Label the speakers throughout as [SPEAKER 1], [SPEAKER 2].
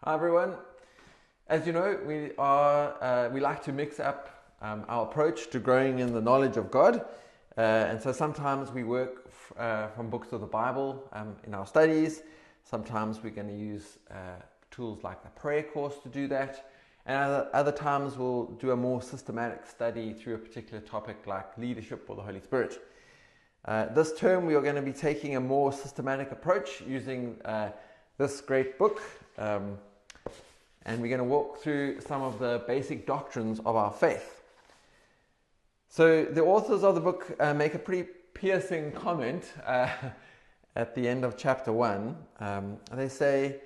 [SPEAKER 1] Hi everyone. As you know, we like to mix up our approach to growing in the knowledge of God, and so sometimes we work from books of the Bible in our studies. Sometimes we're going to use tools like the prayer course to do that, and other times we'll do a more systematic study through a particular topic like leadership or the Holy Spirit. This term we are going to be taking a more systematic approach using this great book. And we're going to walk through some of the basic doctrines of our faith. So the authors of the book make a pretty piercing comment at the end of chapter 1. They say,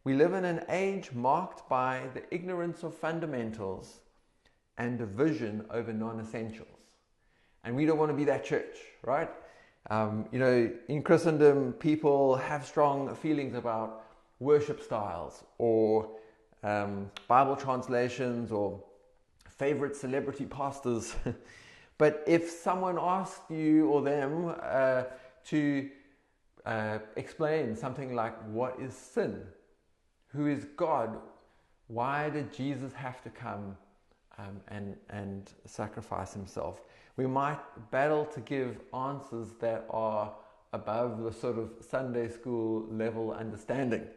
[SPEAKER 1] "We live in an age marked by the ignorance of fundamentals and division over non-essentials." And we don't want to be that church, right? In Christendom, people have strong feelings about worship styles or Bible translations or favorite celebrity pastors. But if someone asked you or them to explain something like, what is sin? Who is God? Why did Jesus have to come and sacrifice himself? We might battle to give answers that are above the sort of Sunday school level understanding.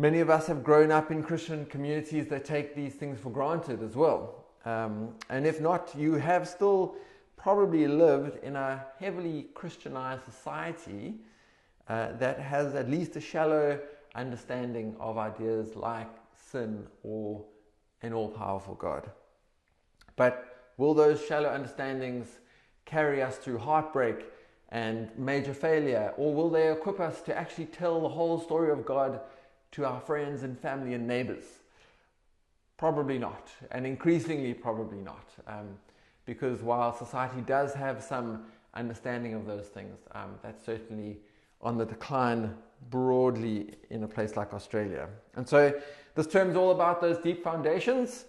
[SPEAKER 1] Many of us have grown up in Christian communities that take these things for granted as well. And if not, you have still probably lived in a heavily Christianized society that has at least a shallow understanding of ideas like sin or an all-powerful God. But will those shallow understandings carry us through heartbreak and major failure? Or will they equip us to actually tell the whole story of God to our friends and family and neighbors? Probably not, and increasingly probably not, because while society does have some understanding of those things, that's certainly on the decline broadly in a place like Australia. And so this term is all about those deep foundations.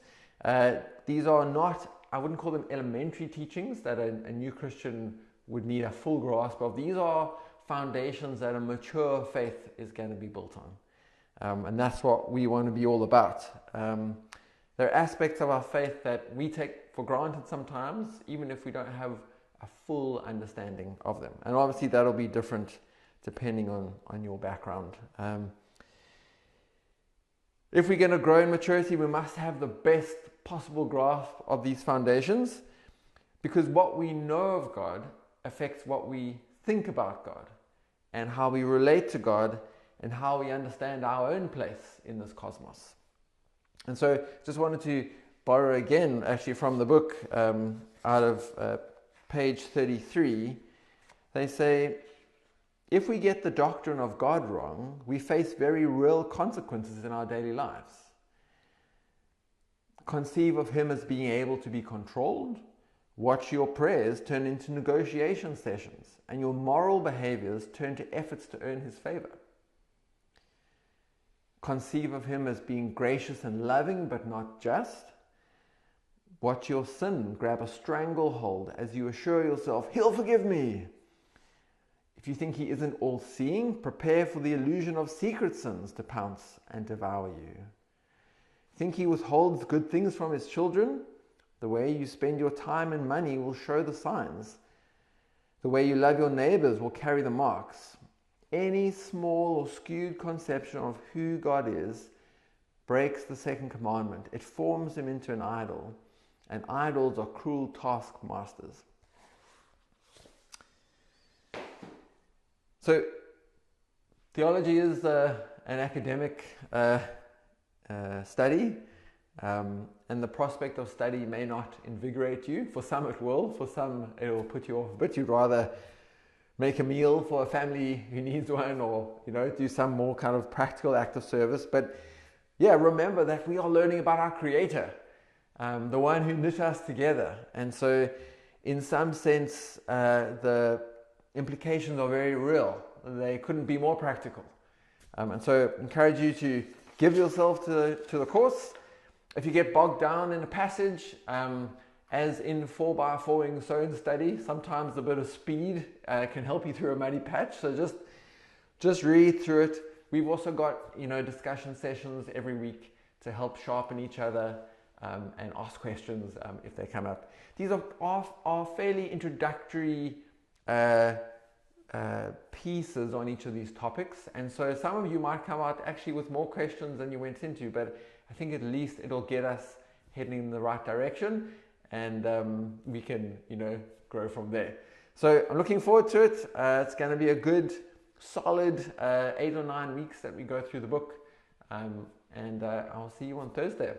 [SPEAKER 1] These are not, I wouldn't call them elementary teachings that a new Christian would need a full grasp of. These are foundations that a mature faith is going to be built on. And that's what we want to be all about. There are aspects of our faith that we take for granted sometimes, even if we don't have a full understanding of them. And obviously that'll be different depending on your background. If we're going to grow in maturity, we must have the best possible grasp of these foundations, because what we know of God affects what we think about God and how we relate to God and how we understand our own place in this cosmos. And so just wanted to borrow again actually from the book out of page 33. They say, if we get the doctrine of God wrong, we face very real consequences in our daily lives. Conceive of him as being able to be controlled. Watch your prayers turn into negotiation sessions and your moral behaviors turn to efforts to earn his favor. Conceive of him as being gracious and loving, but not just. Watch your sin grab a stranglehold as you assure yourself, he'll forgive me. If you think he isn't all-seeing, prepare for the illusion of secret sins to pounce and devour you. Think he withholds good things from his children? The way you spend your time and money will show the signs. The way you love your neighbors will carry the marks. Any small or skewed conception of who God is breaks the second commandment. It forms him into an idol, and idols are cruel taskmasters. So, theology is an academic study, and the prospect of study may not invigorate you. For some it will, for some it will put you off a bit. You'd rather make a meal for a family who needs one, or do some more kind of practical act of service. But yeah, remember that we are learning about our Creator, the one who knit us together. And so in some sense the implications are very real. They couldn't be more practical. And so I encourage you to give yourself to the course. If you get bogged down in a passage, as in 4x4ing Sown study, sometimes a bit of speed can help you through a muddy patch. So just read through it, we've also got, discussion sessions every week to help sharpen each other and ask questions if they come up. These are fairly introductory pieces on each of these topics, and so some of you might come out actually with more questions than you went into, but I think at least it'll get us heading in the right direction, and we can grow from there. So I'm looking forward to it. It's going to be a good solid 8 or 9 weeks that we go through the book, and I'll see you on Thursday.